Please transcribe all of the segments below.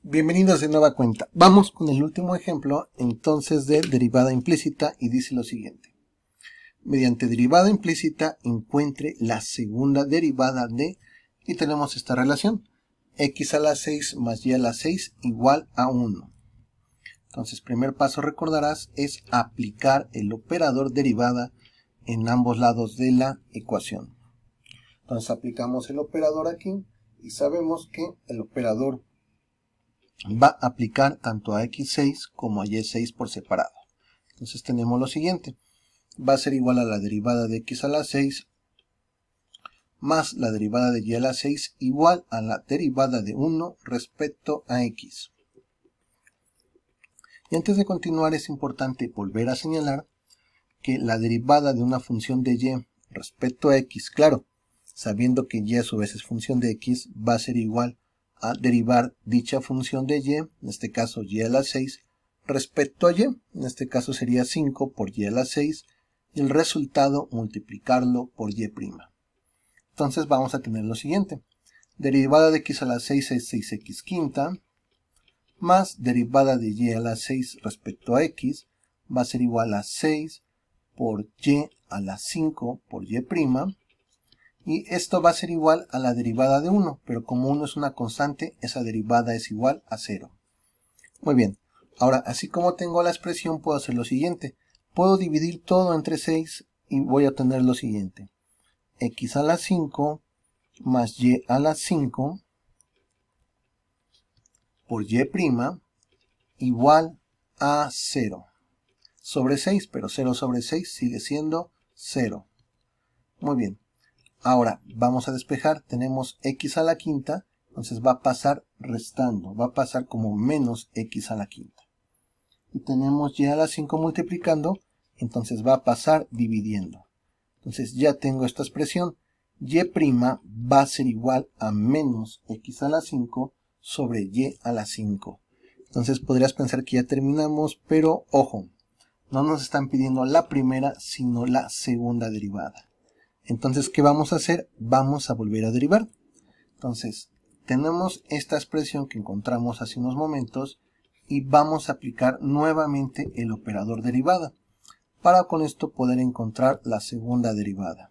Bienvenidos de nueva cuenta. Vamos con el último ejemplo entonces de derivada implícita y dice lo siguiente. Mediante derivada implícita encuentre la segunda derivada de, y tenemos esta relación, x a la 6 más y a la 6 igual a 1. Entonces, primer paso, recordarás, es aplicar el operador derivada en ambos lados de la ecuación. Entonces aplicamos el operador aquí y sabemos que el operador va a aplicar tanto a x6 como a y6 por separado. Entonces tenemos lo siguiente. Va a ser igual a la derivada de x a la 6 más la derivada de y a la 6 igual a la derivada de 1 respecto a x. Y antes de continuar es importante volver a señalar que la derivada de una función de y respecto a x, claro, sabiendo que y a su vez es función de x, va a ser igual a derivar dicha función de y, en este caso y a la 6, respecto a y, en este caso sería 5 por y a la 6, y el resultado multiplicarlo por y'. Entonces vamos a tener lo siguiente. Derivada de x a la 6 es 6x quinta, más derivada de y a la 6 respecto a x, va a ser igual a 6 por y a la 5 por y', y esto va a ser igual a la derivada de 1, pero como 1 es una constante, esa derivada es igual a 0. Muy bien, ahora así como tengo la expresión, puedo hacer lo siguiente. Puedo dividir todo entre 6 y voy a obtener lo siguiente. X a la 5 más y a la 5 por y' igual a 0. Sobre 6, pero 0 sobre 6 sigue siendo 0. Muy bien. Ahora vamos a despejar, tenemos x a la quinta, entonces va a pasar restando, va a pasar como menos x a la quinta. Y tenemos y a la 5 multiplicando, entonces va a pasar dividiendo. Entonces ya tengo esta expresión, y' va a ser igual a menos x a la 5 sobre y a la 5. Entonces podrías pensar que ya terminamos, pero ojo, no nos están pidiendo la primera, sino la segunda derivada. Entonces, ¿qué vamos a hacer? Vamos a volver a derivar. Entonces, tenemos esta expresión que encontramos hace unos momentos y vamos a aplicar nuevamente el operador derivada para con esto poder encontrar la segunda derivada.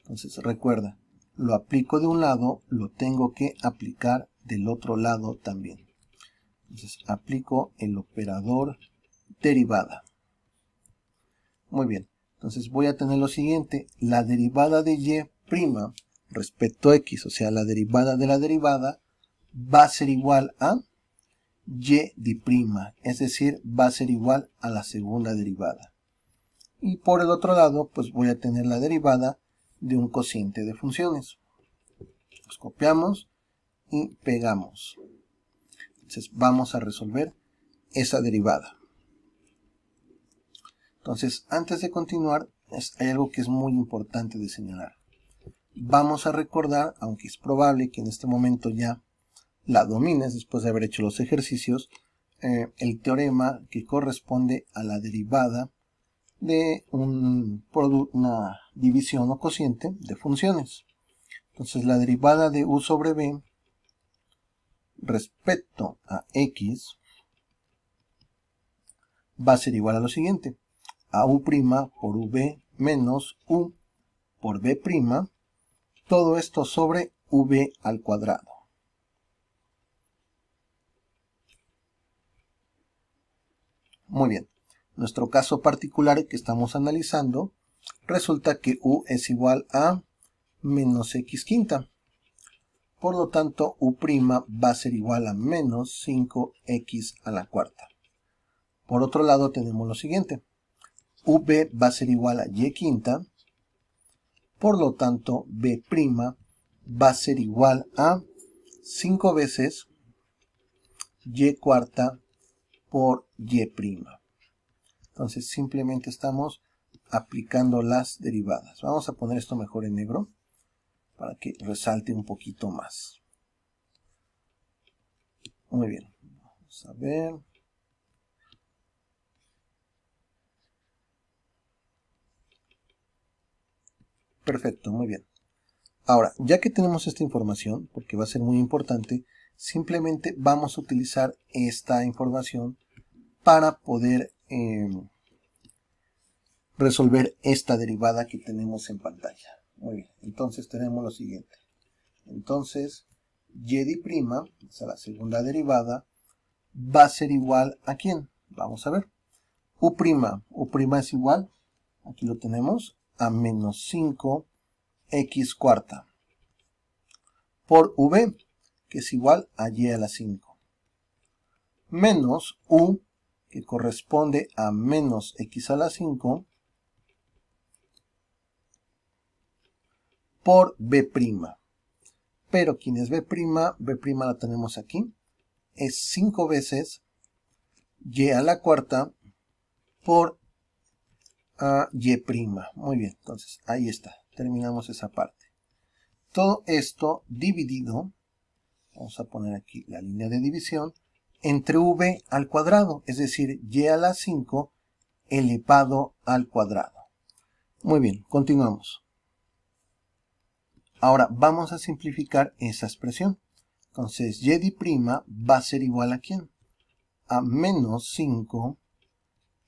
Entonces, recuerda, lo aplico de un lado, lo tengo que aplicar del otro lado también. Entonces, aplico el operador derivada. Muy bien. Entonces voy a tener lo siguiente, la derivada de y' respecto a x, o sea, la derivada de la derivada, va a ser igual a y', es decir, va a ser igual a la segunda derivada. Y por el otro lado, pues voy a tener la derivada de un cociente de funciones. Los copiamos y pegamos. Entonces vamos a resolver esa derivada. Entonces, antes de continuar, hay algo que es muy importante de señalar. Vamos a recordar, aunque es probable que en este momento ya la domines después de haber hecho los ejercicios, el teorema que corresponde a la derivada de una división o cociente de funciones. Entonces, la derivada de u sobre b respecto a x va a ser igual a lo siguiente. A u' por v menos u por b', todo esto sobre v al cuadrado. Muy bien, nuestro caso particular que estamos analizando, resulta que u es igual a menos x quinta. Por lo tanto, u' va a ser igual a menos 5x a la cuarta. Por otro lado tenemos lo siguiente. V va a ser igual a y quinta, por lo tanto b' va a ser igual a 5 veces y cuarta por y'. Entonces simplemente estamos aplicando las derivadas. Vamos a poner esto mejor en negro para que resalte un poquito más. Muy bien, vamos a ver. Perfecto, muy bien. Ahora, ya que tenemos esta información, porque va a ser muy importante, simplemente vamos a utilizar esta información para poder resolver esta derivada que tenemos en pantalla. Muy bien, entonces tenemos lo siguiente. Entonces, y', o sea, la segunda derivada, va a ser igual a ¿quién? Vamos a ver. U' es igual, aquí lo tenemos, a menos 5x cuarta. Por v, que es igual a y a la 5. Menos u, que corresponde a menos x a la 5, por b'. Pero ¿quién es b'? B' la tenemos aquí. Es 5 veces y a la cuarta por y'. Muy bien, entonces ahí está. Terminamos esa parte. Todo esto dividido, vamos a poner aquí la línea de división, entre v al cuadrado, es decir, y a la 5 elevado al cuadrado. Muy bien, continuamos. Ahora vamos a simplificar esa expresión. Entonces, y' va a ser igual a ¿quién? A menos 5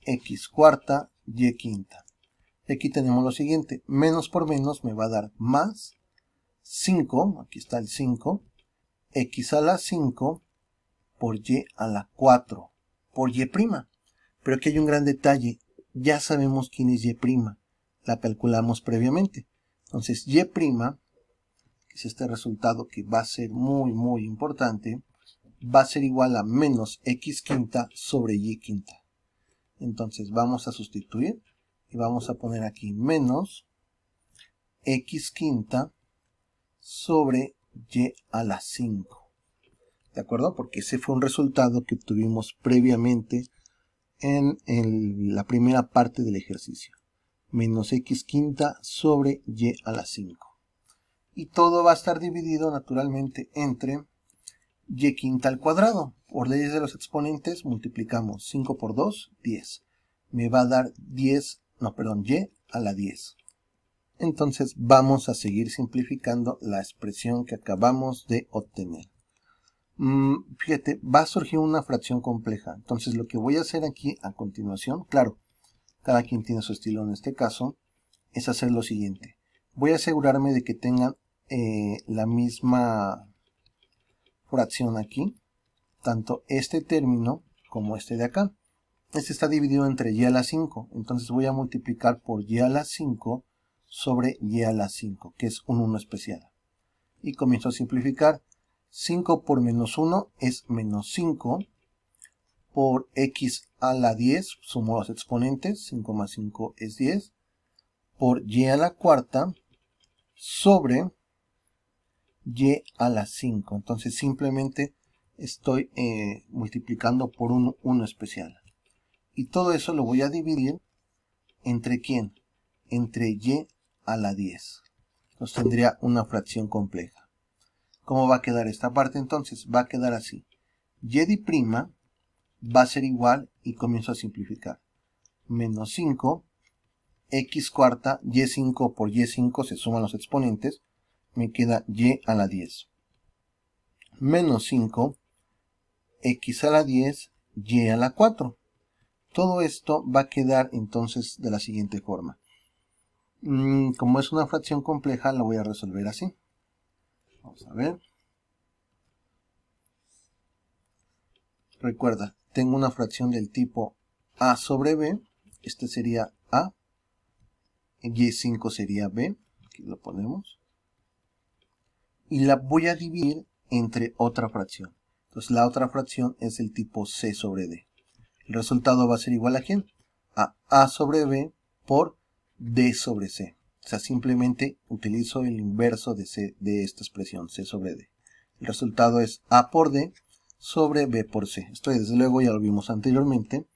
x cuarta y quinta. Y aquí tenemos lo siguiente. Menos por menos me va a dar más 5, aquí está el 5, x a la 5 por y a la 4 por y'. Pero aquí hay un gran detalle. Ya sabemos quién es y'. La calculamos previamente. Entonces, y', que es este resultado que va a ser muy importante, va a ser igual a menos x quinta sobre y quinta. Entonces vamos a sustituir y vamos a poner aquí menos x quinta sobre y a la 5. ¿De acuerdo? Porque ese fue un resultado que obtuvimos previamente en la primera parte del ejercicio. Menos x quinta sobre y a la 5. Y todo va a estar dividido naturalmente entre y quinta al cuadrado. Por leyes de los exponentes multiplicamos 5 por 2, 10. Me va a dar y a la 10. Entonces vamos a seguir simplificando la expresión que acabamos de obtener. Fíjate, va a surgir una fracción compleja. Entonces lo que voy a hacer aquí a continuación, claro, cada quien tiene su estilo en este caso, es hacer lo siguiente. Voy a asegurarme de que tengan la misma fracción aquí, tanto este término como este de acá. Este está dividido entre y a la 5, entonces voy a multiplicar por y a la 5 sobre y a la 5, que es un 1 especial. Y comienzo a simplificar. 5 por menos 1 es menos 5, por x a la 10, sumo los exponentes, 5 más 5 es 10, por y a la cuarta sobre y a la 5. Entonces simplemente estoy multiplicando por un 1 especial. Y todo eso lo voy a dividir entre ¿quién? Entre y a la 10. Entonces tendría una fracción compleja. ¿Cómo va a quedar esta parte entonces? Va a quedar así. Y' va a ser igual, y comienzo a simplificar, menos 5, x cuarta, y5 por y5 se suman los exponentes, me queda y a la 10. Menos 5, x a la 10, y a la 4. Todo esto va a quedar entonces de la siguiente forma. Como es una fracción compleja, la voy a resolver así. Vamos a ver. Recuerda, tengo una fracción del tipo a sobre b. Este sería a. Y5 sería b. Aquí lo ponemos. Y la voy a dividir entre otra fracción. Entonces la otra fracción es el tipo c sobre d. El resultado va a ser igual a ¿quién? A sobre b por d sobre c. O sea, simplemente utilizo el inverso de esta expresión, c sobre d. El resultado es a por d sobre b por c. Esto desde luego ya lo vimos anteriormente.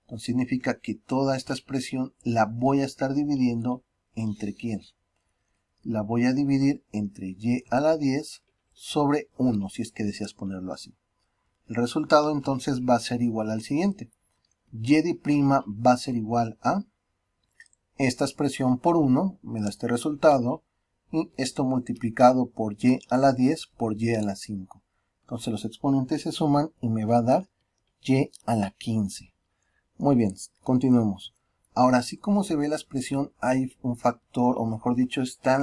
Entonces significa que toda esta expresión la voy a estar dividiendo entre ¿quién? La voy a dividir entre y a la 10 sobre 1, si es que deseas ponerlo así. El resultado entonces va a ser igual al siguiente. Y' va a ser igual a esta expresión por 1, me da este resultado, y esto multiplicado por y a la 10 por y a la 5. Entonces los exponentes se suman y me va a dar y a la 15. Muy bien, continuemos. Ahora, así como se ve la expresión, hay un factor, o mejor dicho, está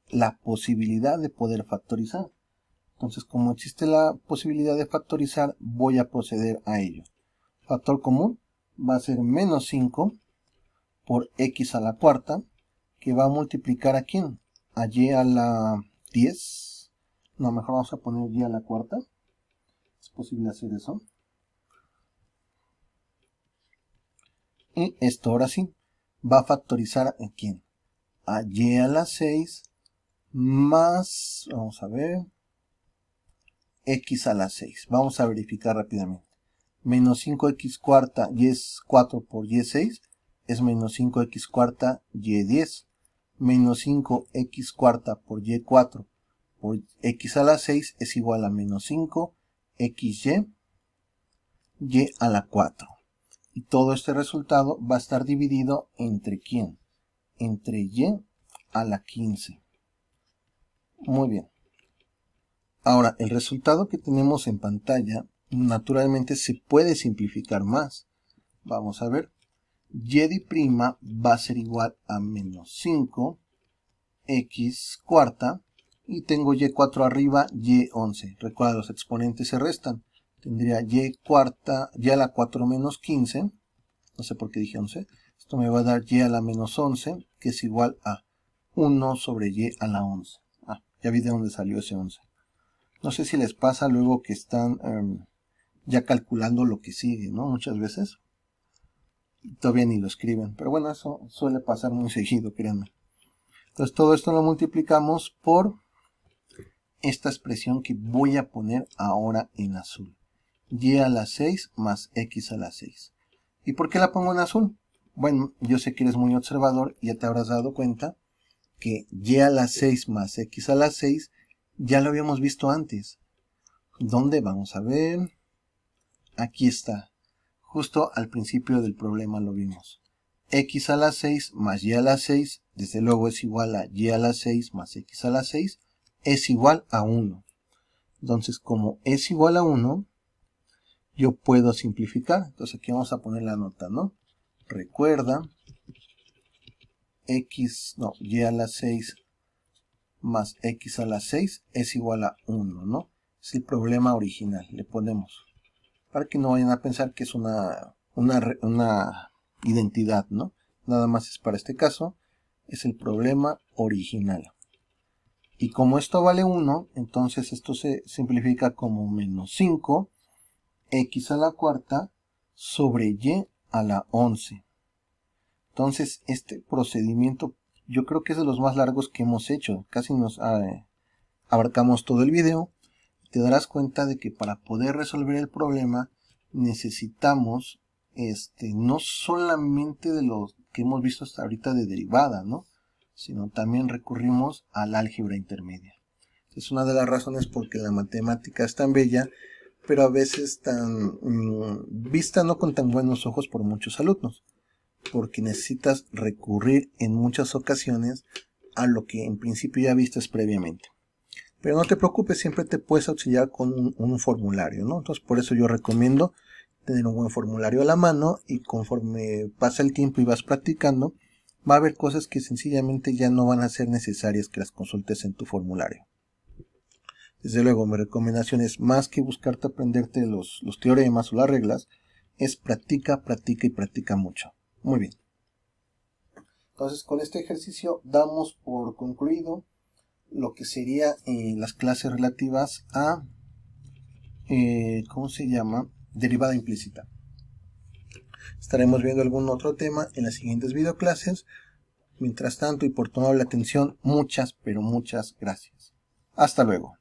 la posibilidad de poder factorizar. Entonces, como existe la posibilidad de factorizar, voy a proceder a ello. Factor común va a ser menos 5 por x a la cuarta, que va a multiplicar ¿a quién? A y a la 10. No, mejor vamos a poner y a la cuarta. Es posible hacer eso. Y esto ahora sí, va a factorizar ¿a quién? A y a la 6 más, vamos a ver, x a la 6. Vamos a verificar rápidamente. Menos 5x cuarta y es 4 por y 6 es menos 5x cuarta y 10. Menos 5x cuarta por y 4 por x a la 6 es igual a menos 5xy y a la 4. Y todo este resultado va a estar dividido entre ¿quién? Entre y a la 15. Muy bien. Ahora, el resultado que tenemos en pantalla, naturalmente se puede simplificar más. Vamos a ver. Y' va a ser igual a menos 5 x cuarta. Y tengo y4 arriba, y11. Recuerda, los exponentes se restan. Tendría y cuarta, y a la 4 menos 15, no sé por qué dije 11, esto me va a dar y a la menos 11, que es igual a 1 sobre y a la 11. Ya vi de dónde salió ese 11. No sé si les pasa luego que están ya calculando lo que sigue, ¿no? Muchas veces. Todavía ni lo escriben, pero bueno, eso suele pasar muy seguido, créanme. Entonces todo esto lo multiplicamos por esta expresión que voy a poner ahora en azul. Y a la 6 más x a la 6. ¿Y por qué la pongo en azul? Bueno, yo sé que eres muy observador y ya te habrás dado cuenta que y a la 6 más x a la 6 ya lo habíamos visto antes. ¿Dónde? Vamos a ver. Aquí está. Justo al principio del problema lo vimos. X a la 6 más y a la 6, desde luego es igual a y a la 6 más x a la 6, es igual a 1. Entonces, como es igual a 1, yo puedo simplificar. Entonces aquí vamos a poner la nota, ¿no? Recuerda, y a la 6 más x a la 6 es igual a 1, ¿no? Es el problema original, le ponemos. Para que no vayan a pensar que es una identidad, ¿no? Nada más es para este caso, es el problema original. Y como esto vale 1, entonces esto se simplifica como menos 5 x a la cuarta sobre y a la 11. Entonces este procedimiento yo creo que es de los más largos que hemos hecho. Casi nos abarcamos todo el video. Te darás cuenta de que para poder resolver el problema necesitamos no solamente de los que hemos visto hasta ahorita de derivada, ¿no? Sino también recurrimos al álgebra intermedia. Es una de las razones por que la matemática es tan bella, pero a veces tan vista no con tan buenos ojos por muchos alumnos, porque necesitas recurrir en muchas ocasiones a lo que en principio ya vistes previamente. Pero no te preocupes, siempre te puedes auxiliar con un formulario, ¿no? Entonces por eso yo recomiendo tener un buen formulario a la mano, y conforme pasa el tiempo y vas practicando, va a haber cosas que sencillamente ya no van a ser necesarias que las consultes en tu formulario. Desde luego, mi recomendación es, más que buscarte aprenderte los teoremas o las reglas, es practica, practica y practica mucho. Muy bien. Entonces con este ejercicio damos por concluido lo que sería las clases relativas a, ¿cómo se llama? Derivada implícita. Estaremos viendo algún otro tema en las siguientes videoclases. Mientras tanto, y por tu amable atención, muchas, pero muchas gracias. Hasta luego.